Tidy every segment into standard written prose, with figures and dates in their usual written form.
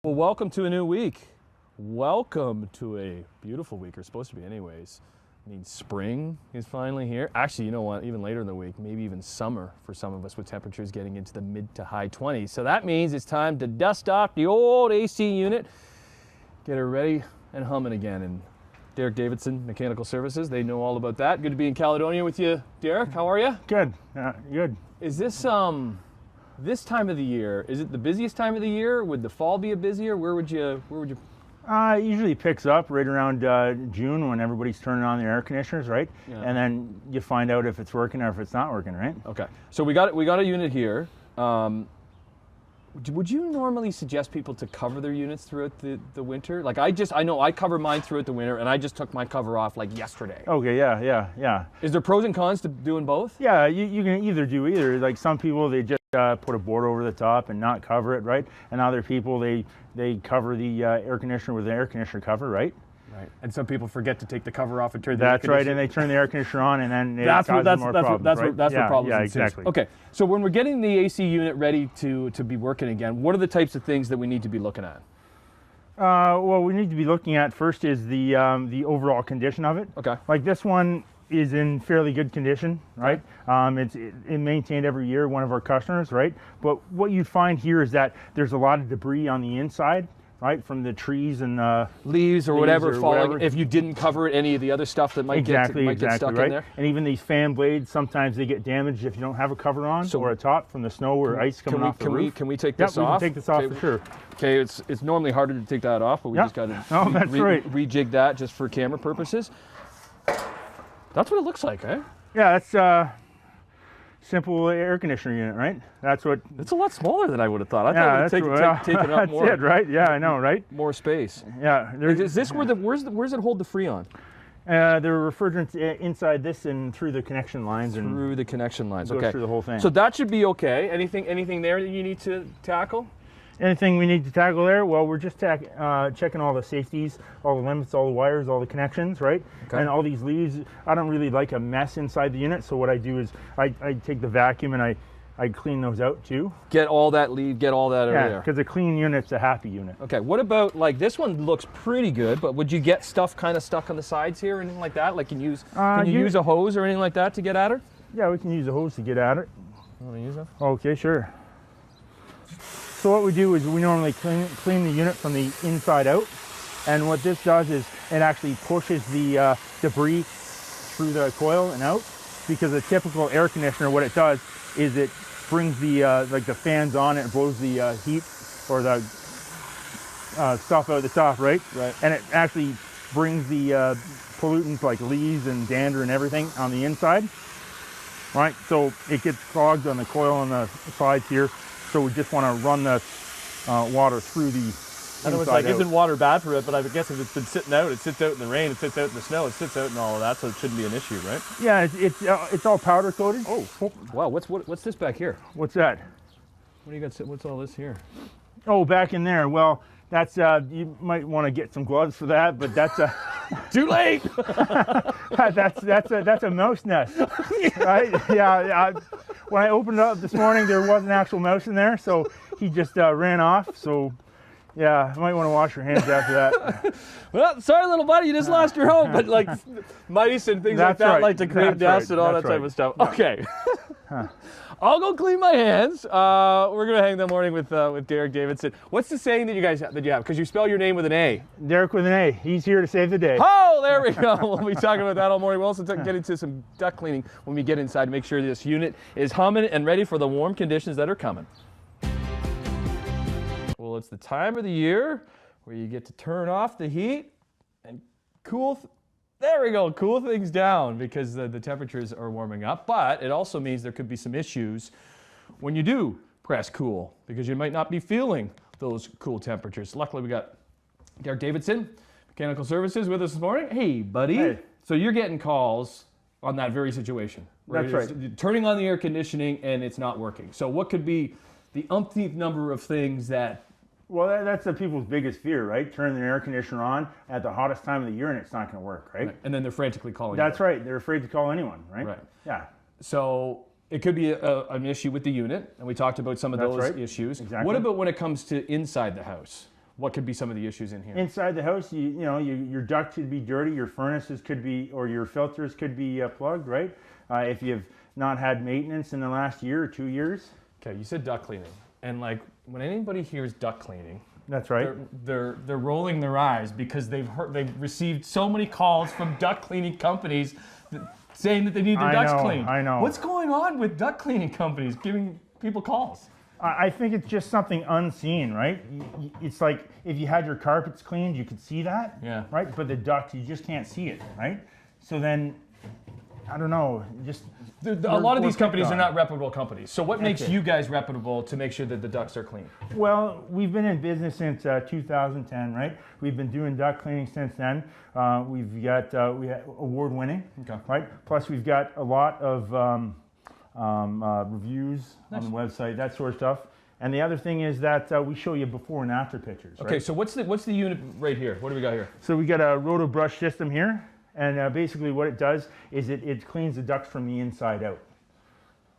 Well, welcome to a new week. Welcome to a beautiful week, or supposed to be anyways. I mean, spring is finally here. Actually, you know what, even later in the week, maybe even summer for some of us, with temperatures getting into the mid to high 20s. So that means it's time to dust off the old AC unit, get her ready and humming again. And Derek Davidson, Mechanical Services, they know all about that. Good to be in Caledonia with you, Derek. How are you? Good, good. Is this this time of the year, is it the busiest time of the year? Would the fall be a busier? Where would you? It usually picks up right around June when everybody's turning on their air conditioners, right? Yeah. And then you find out if it's working or if it's not working, right? Okay. So we got a unit here. Would you normally suggest people to cover their units throughout the winter? Like I know I cover mine throughout the winter, and I just took my cover off like yesterday. Okay, yeah. Is there pros and cons to doing both? Yeah, you can either do either. Like some people, they just put a board over the top and not cover it, right? And other people, they cover the air conditioner with the air conditioner cover, right? Right. And some people forget to take the cover off and turn the That's right, and they turn the air conditioner on, and then that's causes more problems, that's right? where problems Yeah, ensue. exactly. Okay, so when we're getting the AC unit ready to be working again, what are the types of things that we need to be looking at? Well, we need to be looking at first is the overall condition of it. Okay. Like this one is in fairly good condition, right? It's maintained every year, one of our customers, right? But what you find here is that there's a lot of debris on the inside, right, from the trees and leaves or whatever falling. whatever. If you didn't cover it, any of the other stuff that might get stuck right? in there. And even these fan blades, sometimes they get damaged if you don't have a cover on or a top from the snow or ice coming off the roof. Can we take this off? We can take this off for sure. Okay, it's normally harder to take that off, but we just got to rejig that just for camera purposes. That's what it looks like, eh? Yeah, that's simple air conditioner unit, right? That's what. It's a lot smaller than I would have thought. I thought it would take up that's more. It, right? Yeah, I know, right? More space. Yeah. Is this where's it hold the Freon? The refrigerant's inside this and through the connection lines. Through the connection lines. Goes Okay. through the whole thing. So that should be okay. Anything there that you need to tackle? Anything we need to tackle there? Well, we're just checking all the safeties, all the limits, all the wires, all the connections, right? Okay. And all these leaves. I don't really like a mess inside the unit, so what I do is I take the vacuum and I clean those out too. Get all that lead, get all that out of there. Because a clean unit's a happy unit. Okay, what about, like, this one looks pretty good, but would you get stuff kind of stuck on the sides here or anything like that? Like, can you use a hose or anything like that to get at her? Yeah, we can use a hose to get at it. You want to use that? Okay, sure. So what we do is we normally clean the unit from the inside out, and what this does is it actually pushes the debris through the coil and out, because a typical air conditioner, what it does is it brings the like the fans on, it blows the heat or the stuff out the top, right? Right. And it actually brings the pollutants like leaves and dander and everything on the inside, right? So it gets clogged on the coil on the sides here. So we just want to run the water through the I know it's like, isn't water bad for it, but I guess if it's been sitting out, it sits out in the rain, it sits out in the snow, it sits out in all of that, so it shouldn't be an issue, right? Yeah, it's all powder coated. Oh, wow, what's this back here? What's that? What do you got, what's all this here? Oh, back in there, well, that's, you might want to get some gloves for that, but that's a... Too late! that's a mouse nest, right? Yeah, when I opened it up this morning, there was an actual mouse in there, so he just ran off, so... Yeah, you might want to wash your hands after that. Well, sorry, little buddy, you just lost your home. But like mice and things like that like to create nests and all that type of stuff. Okay. I'll go clean my hands. We're gonna hang the morning with Derek Davidson. What's the saying that you have? Because you spell your name with an A. Derek with an A. He's here to save the day. Oh, there we go. We'll be talking about that all morning. We'll also get into some duct cleaning when we get inside to make sure this unit is humming and ready for the warm conditions that are coming. Well, it's the time of the year where you get to turn off the heat and cool things down, because the temperatures are warming up. But it also means there could be some issues when you do press cool, because you might not be feeling those cool temperatures. Luckily, we got Derek Davidson, Mechanical Services, with us this morning. Hey, buddy. Hey. So you're getting calls on that very situation. That's right. Turning on the air conditioning and it's not working. So what could be the umpteenth number of things that... Well, that's the people's biggest fear, right? Turn the air conditioner on at the hottest time of the year and it's not going to work, right? And then they're frantically calling. That's right. They're afraid to call anyone, right? Right. Yeah. So it could be an issue with the unit, and we talked about some of those issues. Exactly. What about when it comes to inside the house? What could be some of the issues in here? Inside the house, you know, your duct should be dirty, your furnaces could be, or your filters could be plugged, right? If you've not had maintenance in the last year or 2 years. Okay, you said duct cleaning, and like when anybody hears duct cleaning, that's right. They're rolling their eyes because they've received so many calls from duct cleaning companies saying that they need their ducts cleaned. I know. What's going on with duct cleaning companies giving people calls? I think it's just something unseen, right? It's like if you had your carpets cleaned, you could see that, yeah, right? But the duct, you just can't see it, right? So then, I don't know, just... A lot of these companies are not reputable companies. So what makes you guys reputable to make sure that the ducts are clean? Well, we've been in business since 2010, right? We've been doing duct cleaning since then. We've got award-winning, right? Plus we've got a lot of reviews on the website, that sort of stuff. And the other thing is that we show you before and after pictures. Okay, right? So what's the unit right here? What do we got here? So we got a roto brush system here. And basically what it does is it cleans the ducts from the inside out.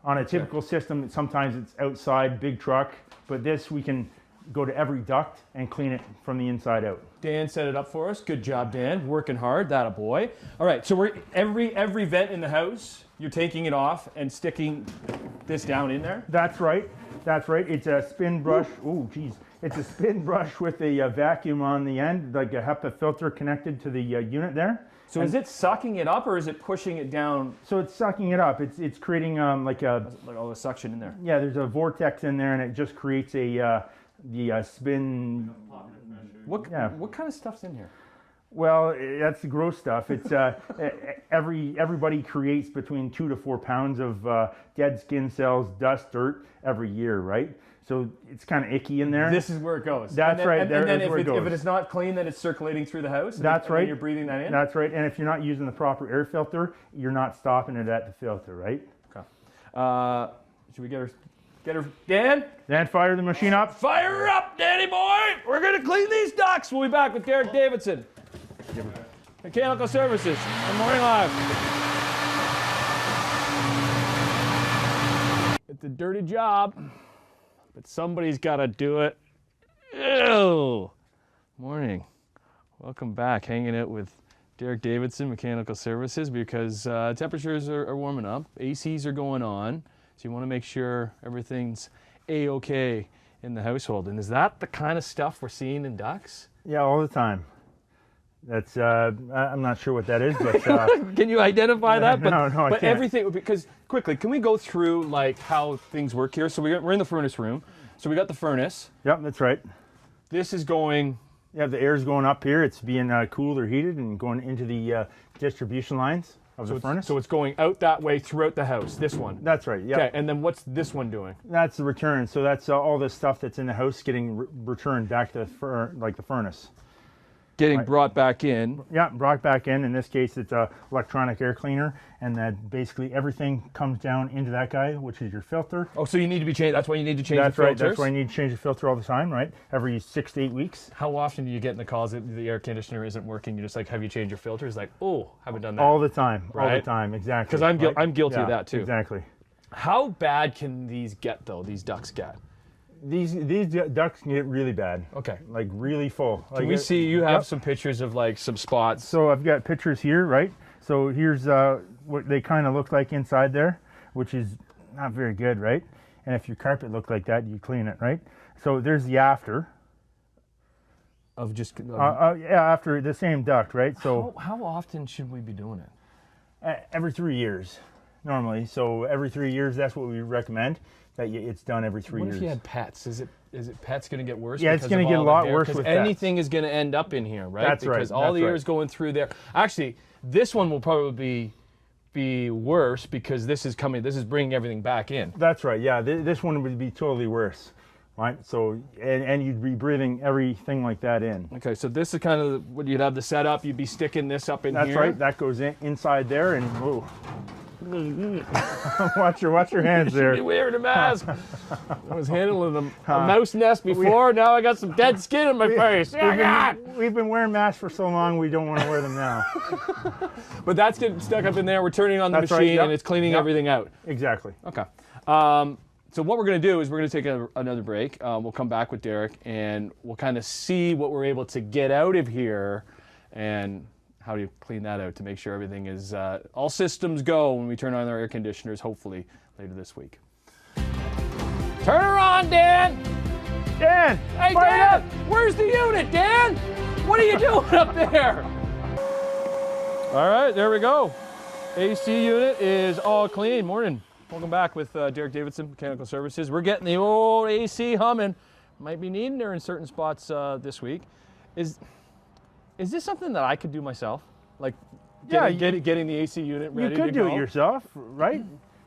On a typical system, sometimes it's outside, big truck, but this we can go to every duct and clean it from the inside out. Dan set it up for us. Good job, Dan. Working hard, that a boy. All right, so we're every vent in the house, you're taking it off and sticking this down in there? That's right. That's right. It's a spin brush. Oh, geez. It's a spin brush with a vacuum on the end, like a HEPA filter connected to the unit there. So is it sucking it up or is it pushing it down? So it's sucking it up. It's creating like all the suction in there. Yeah, there's a vortex in there, and it just creates the spin. What kind of stuff's in here? Well, that's the gross stuff. It's everybody creates between 2 to 4 pounds of dead skin cells, dust, dirt every year, right? So it's kind of icky in there. This is where it goes. That's right. And then if it is not clean, then it's circulating through the house. That's right. And you're breathing that in. That's right. And if you're not using the proper air filter, you're not stopping it at the filter, right? Okay. Should we get her, Dan? Dan, fire the machine up. Fire her up, Danny boy. We're gonna clean these ducts. We'll be back with Derek Davidson, Mechanical Services, on Morning Live. It's a dirty job, but somebody's got to do it. Ew. Morning. Welcome back. Hanging out with Derek Davidson, Mechanical Services, because temperatures are warming up. ACs are going on, so you want to make sure everything's A-okay in the household. And is that the kind of stuff we're seeing in ducts? Yeah, all the time. That's I'm not sure what that is, but can you identify that? No, I can't. But everything, because quickly, can we go through like how things work here? So we're in the furnace room. So we got the furnace. Yep, that's right. This is going. Yeah, the air's going up here. It's being cooled or heated and going into the distribution lines of the furnace. So it's going out that way throughout the house. This one. That's right. Yeah. Okay, and then what's this one doing? That's the return. So that's all the stuff that's in the house getting returned back to the furnace. Getting brought back in. Yeah, brought back in. In this case, it's a electronic air cleaner, and that basically everything comes down into that guy, which is your filter. Oh, so you need to be changed. That's why you need to change the filters? That's right. That's why you need to change the filter all the time, right? Every 6 to 8 weeks. How often do you get in the calls that the air conditioner isn't working? You're just like, have you changed your filters? Like, oh, haven't done that. All the time. Right? All the time. Exactly. Because I'm guilty of that too. Exactly. How bad can these get though? These ducts get? These ducts can get really bad. Okay. Like really full. Can we see, you have some pictures of like some spots. So I've got pictures here, right? So here's what they kind of look like inside there, which is not very good, right? And if your carpet looked like that, you clean it, right? So there's the after. Of just... after the same duct, right? So how often should we be doing it? Every 3 years, normally. So every 3 years, that's what we recommend. That it's done every 3 years. What if you had pets? Is it pets going to get worse? Yeah, it's going to get a lot worse with pets. Anything is going to end up in here, right? That's right. Because all the air is going through there. Actually, this one will probably be worse because this is bringing everything back in. That's right. Yeah, this one would be totally worse, right? So and you'd be breathing everything like that in. Okay, so this is kind of what you'd have the setup. You'd be sticking this up in here. That's right. That goes inside there, and whoa. watch your hands there. You should be wearing a mask. I was handling a mouse nest before. Now I got some dead skin in my face. We've been wearing masks for so long, we don't want to wear them now. But that's getting stuck up in there. We're turning on the machine, and it's cleaning everything out. Exactly. Okay. So what we're going to do is we're going to take another break. We'll come back with Derek, and we'll kind of see what we're able to get out of here and how do you clean that out to make sure everything is all systems go when we turn on our air conditioners, hopefully later this week. Turn her on, Dan! Dan! Hey, Dan! Where's the unit, Dan? What are you doing up there? All right, there we go. AC unit is all clean. Morning. Welcome back with Derek Davidson, Mechanical Services. We're getting the old AC humming. Might be needing her in certain spots this week. Is this something that I could do myself? Like getting the AC unit ready to go? You could do it yourself, right?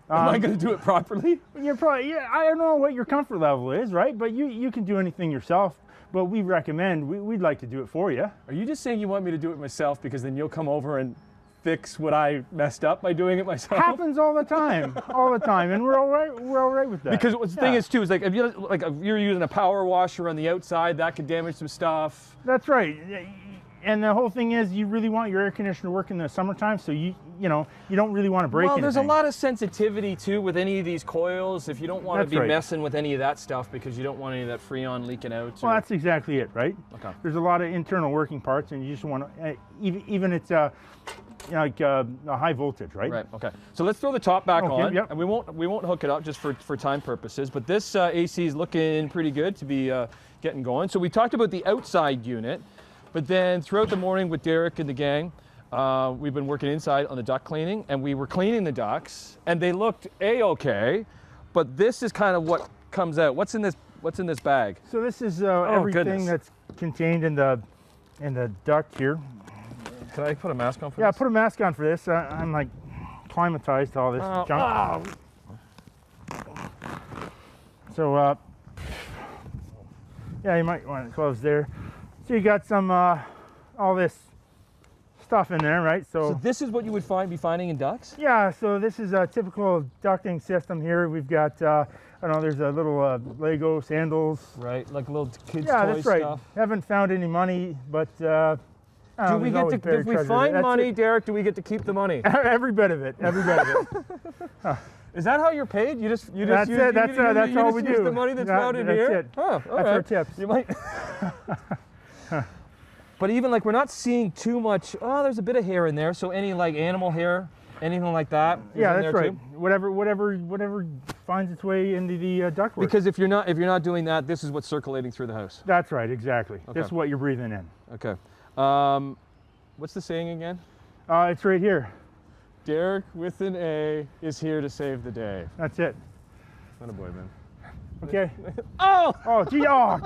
Am I going to do it properly? You're probably, I don't know what your comfort level is, right? But you can do anything yourself. But we recommend, we'd like to do it for you. Are you just saying you want me to do it myself because then you'll come over and fix what I messed up by doing it myself? Happens all the time, and we're all right with that. Because the thing is too is if you're using a power washer on the outside, that could damage some stuff. That's right. And the whole thing is, you really want your air conditioner to work in the summertime, so you don't really want to break anything. Well, there's a lot of sensitivity too with any of these coils. If you don't want to be messing with any of that stuff because you don't want any of that Freon leaking out. Well, that's exactly it, right? Okay. There's a lot of internal working parts, and you just want to, even it's a high voltage, right? Right. Okay. So let's throw the top back on, yep. and we won't hook it up just for time purposes. But this AC is looking pretty good to be getting going. So we talked about the outside unit. But then throughout the morning with Derek and the gang, we've been working inside on the duct cleaning, and we were cleaning the ducts, and they looked A-okay, but this is kind of what comes out. What's in this bag? So this is everything that's contained in the duct here. Can I put a mask on for this? Yeah, put a mask on for this. I'm like climatized to all this junk. So yeah, you might want to close there. So you got some all this stuff in there, right? So this is what you would be finding in ducts? Yeah. So this is a typical ducting system here. We've got I don't know. There's a little Lego sandals. Right, like little kids' yeah, toy that's right. stuff. Haven't found any money, but do we get to? If we find money, Derek, do we get to keep the money? Every bit of it. Every bit of it. Is that how you're paid? You just that's use, it. That's all we use do. the money that's found in here. That's it. Huh, that's our tips. You might. But even we're not seeing too much. Oh, there's a bit of hair in there. So any animal hair, anything like that. Yeah, that's right. Too? Whatever finds its way into the ductwork. Because if you're not doing that, this is what's circulating through the house. That's right. Exactly. Okay. This is what you're breathing in. Okay. What's the saying again? It's right here. Derek with an A is here to save the day. That's it. Not a boy, man. Okay. Oh! Oh, gee, oh!